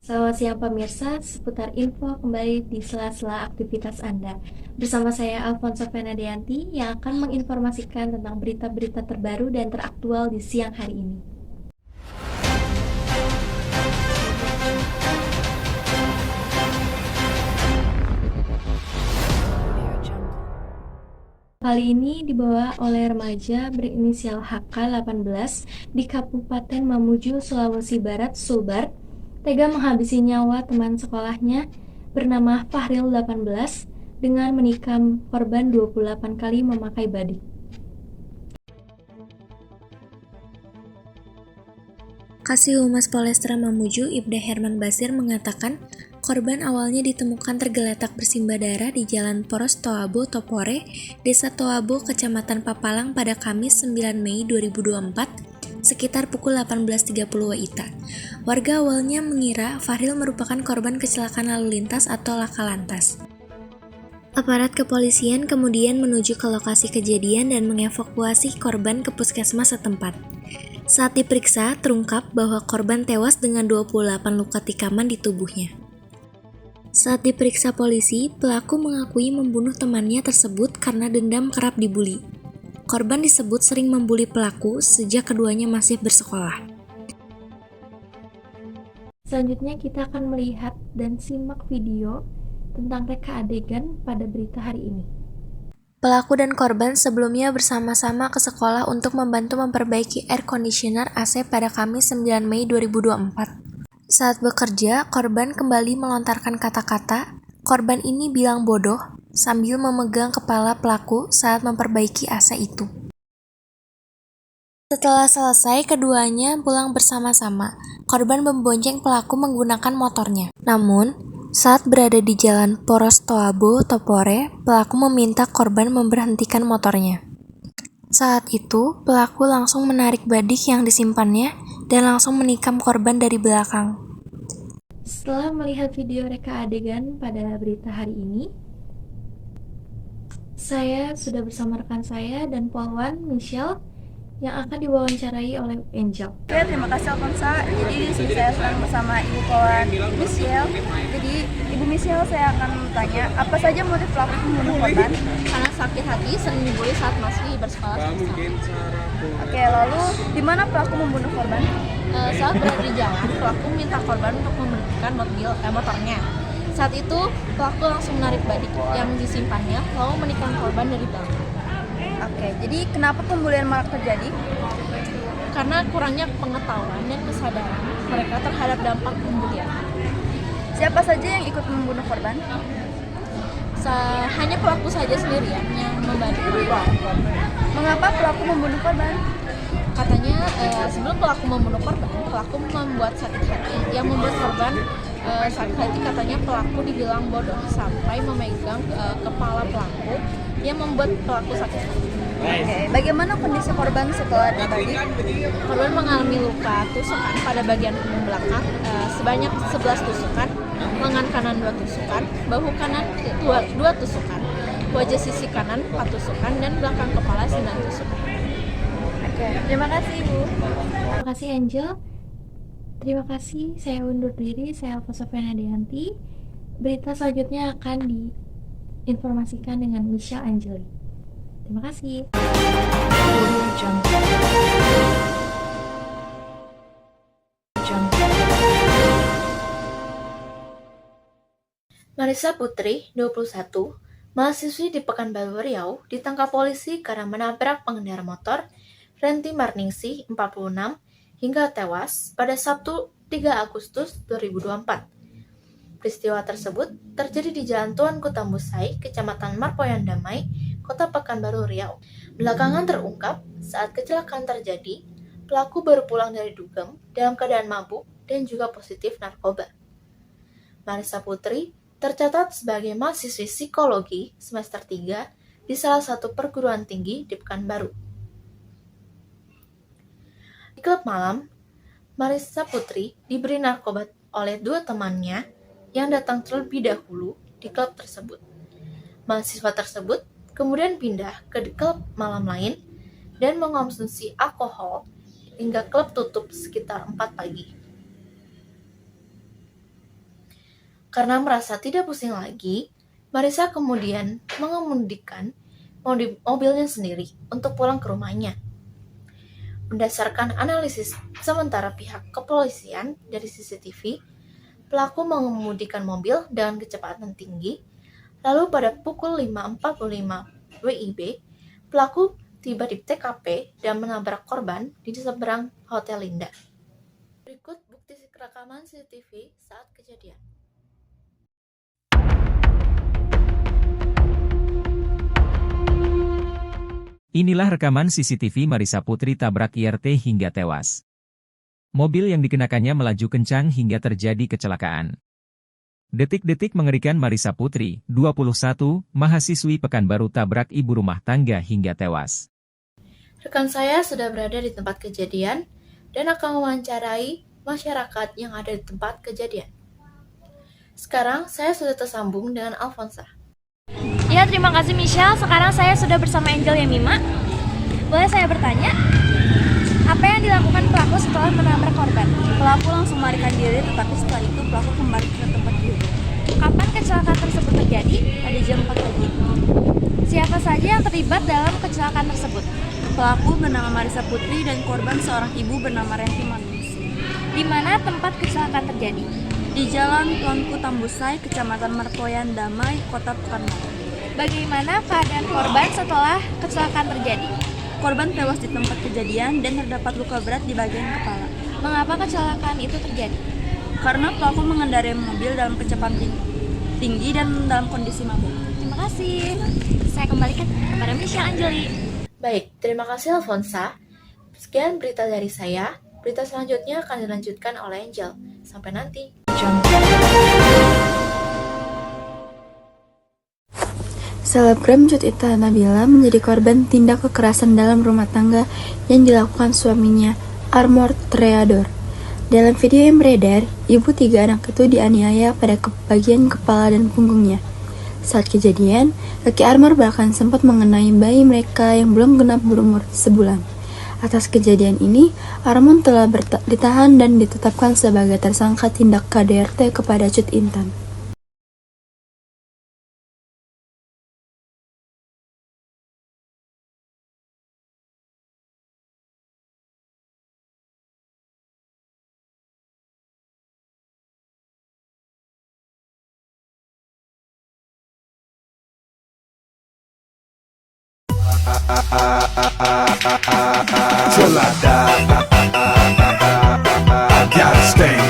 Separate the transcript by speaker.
Speaker 1: Selamat siang pemirsa, seputar info kembali di sela-sela aktivitas Anda. Bersama saya Alfonso Venadianti yang akan menginformasikan tentang berita-berita terbaru dan teraktual di siang hari ini. Kali ini dibawa oleh remaja berinisial HK 18 di Kabupaten Mamuju, Sulawesi Barat, Sulbar, tega menghabisi nyawa teman sekolahnya bernama Fahril 18 dengan menikam korban 28 kali memakai badik.
Speaker 2: Kasih Humas Polrestra Mamuju, Ibda Herman Basir mengatakan, korban awalnya ditemukan tergeletak bersimbah darah di Jalan Poros Toabo Topore, Desa Toabo, Kecamatan Papalang pada Kamis 9 Mei 2024, sekitar pukul 18.30 WITA. Warga awalnya mengira Fahril merupakan korban kecelakaan lalu lintas atau laka lantas. Aparat kepolisian kemudian menuju ke lokasi kejadian dan mengevakuasi korban ke puskesmas setempat. Saat diperiksa, terungkap bahwa korban tewas dengan 28 luka tikaman di tubuhnya. Saat diperiksa polisi, pelaku mengakui membunuh temannya tersebut karena dendam kerap dibuli. Korban disebut sering membuli pelaku sejak keduanya masih bersekolah.
Speaker 1: Selanjutnya kita akan melihat dan simak video tentang reka adegan pada berita hari ini.
Speaker 2: Pelaku dan korban sebelumnya bersama-sama ke sekolah untuk membantu memperbaiki air conditioner AC pada Kamis 9 Mei 2024. Saat bekerja, korban kembali melontarkan kata-kata, korban ini bilang bodoh, sambil memegang kepala pelaku saat memperbaiki AC itu. Setelah selesai, keduanya pulang bersama-sama. Korban membonceng pelaku menggunakan motornya. Namun, saat berada di Jalan Poros Toabo Topore, pelaku meminta korban memberhentikan motornya. Saat itu, pelaku langsung menarik badik yang disimpannya dan langsung menikam korban dari belakang.
Speaker 1: Setelah melihat video reka adegan pada berita hari ini, saya sudah bersama rekan saya dan Polwan Michelle yang akan diwawancarai oleh Angel.
Speaker 3: Oke, terima kasih Alfonsa. Jadi di sini saya sedang bersama Ibu Polwan Michelle. Jadi Ibu Michelle, saya akan bertanya, apa saja motif pelaku membunuh korban?
Speaker 4: Karena sakit hati sering dibully saat masih bersekolah sama.
Speaker 3: Oke, lalu di mana pelaku membunuh korban?
Speaker 4: Saat berada di jalan, pelaku minta korban untuk memberhentikan motornya. Saat itu, pelaku langsung menarik badik yang disimpannya, lalu menikam korban dari belakang.
Speaker 3: Oke, jadi kenapa pembulian marak terjadi?
Speaker 4: Karena kurangnya pengetahuan dan kesadaran mereka terhadap dampak pembulian.
Speaker 3: Siapa saja yang ikut membunuh korban?
Speaker 4: Hanya pelaku saja sendirian yang membantu.
Speaker 3: Mengapa pelaku membunuh korban?
Speaker 4: Katanya sebelum pelaku membunuh korban, pelaku membuat sakit hati. Yang membuat korban sakit hati, katanya pelaku dibilang bodoh sampai memegang kepala pelaku yang membuat pelaku sakit hati.
Speaker 3: Oke, bagaimana kondisi korban setelah dibalik?
Speaker 4: Korban mengalami luka tusukan pada bagian punggung belakang sebanyak 11 tusukan, lengan kanan 2 tusukan, bahu kanan 2 tusukan, wajah sisi kanan 4 tusukan, dan belakang kepala 9 tusukan.
Speaker 3: Oke, terima kasih Ibu.
Speaker 1: Terima kasih Angel. Terima kasih, saya undur diri, saya Alfonso Venadianti. Berita selanjutnya akan diinformasikan dengan Michelle Angeli. Terima kasih.
Speaker 2: Marissa Putri, 21, mahasiswi di Pekanbaru Riau, ditangkap polisi karena menabrak pengendara motor Renti Marningsih, 46, hingga tewas pada Sabtu 3 Agustus 2024. Peristiwa tersebut terjadi di Jalan Tuanku Tambusai, Kecamatan Marpoyan Damai, Kota Pekanbaru Riau. Belakangan terungkap saat kecelakaan terjadi, pelaku baru pulang dari dugem dalam keadaan mabuk dan juga positif narkoba. Marissa Putri tercatat sebagai mahasiswi psikologi semester 3 di salah satu perguruan tinggi di Pekanbaru. Di klub malam, Marissa Putri diberi narkoba oleh 2 temannya yang datang terlebih dahulu di klub tersebut. Mahasiswa tersebut kemudian pindah ke klub malam lain dan mengonsumsi alkohol hingga klub tutup sekitar 4 pagi.
Speaker 1: Karena merasa tidak pusing lagi, Marisa kemudian mengemudikan mobilnya sendiri untuk pulang ke rumahnya. Berdasarkan analisis sementara pihak kepolisian dari CCTV, pelaku mengemudikan mobil dengan kecepatan tinggi. Lalu pada pukul 5.45 WIB, pelaku tiba di TKP dan menabrak korban di seberang Hotel Linda. Berikut bukti rekaman CCTV saat kejadian.
Speaker 5: Inilah rekaman CCTV Marisa Putri tabrak IRT hingga tewas. Mobil yang dikenakannya melaju kencang hingga terjadi kecelakaan. Detik-detik mengerikan Marisa Putri, 21, mahasiswi Pekanbaru tabrak ibu rumah tangga hingga tewas.
Speaker 1: Rekan saya sudah berada di tempat kejadian dan akan mewawancarai masyarakat yang ada di tempat kejadian. Sekarang saya sudah tersambung dengan Alfonsa.
Speaker 3: Ya, terima kasih Michelle. Sekarang saya sudah bersama Angel Yemima. Boleh saya bertanya? Apa yang dilakukan pelaku setelah menabrak korban? Pelaku langsung melarikan diri, tetapi setelah itu pelaku kembali ke tempat duduk. Kapan kecelakaan tersebut terjadi? Pada jam 4 pagi. Siapa saja yang terlibat dalam kecelakaan tersebut? Pelaku bernama Marisa Putri dan korban seorang ibu bernama Renti Manus. Di mana tempat kecelakaan terjadi? Di Jalan Tuanku Tambusai, Kecamatan Mertoyan Damai, Kota Pekanbaru. Bagaimana keadaan korban setelah kecelakaan terjadi? Korban tewas di tempat kejadian dan terdapat luka berat di bagian kepala. Mengapa kecelakaan itu terjadi? Karena pelaku mengendarai mobil dalam kecepatan tinggi dan dalam kondisi mabuk. Terima kasih. Saya kembalikan kepada Michelle Anjeli.
Speaker 1: Baik, terima kasih Alfonsa. Sekian berita dari saya. Berita selanjutnya akan dilanjutkan oleh Angel. Sampai nanti.
Speaker 6: Selebgram Cut Ita Nabila menjadi korban tindak kekerasan dalam rumah tangga yang dilakukan suaminya, Armor Treador. Dalam video yang beredar, ibu 3 anak itu dianiaya pada bagian kepala dan punggungnya. Saat kejadian, kaki Armor bahkan sempat mengenai bayi mereka yang belum genap berumur sebulan. Atas kejadian ini, Armor telah ditahan dan ditetapkan sebagai tersangka tindak KDRT kepada Cut Intan.
Speaker 7: Till I die, I gotta stay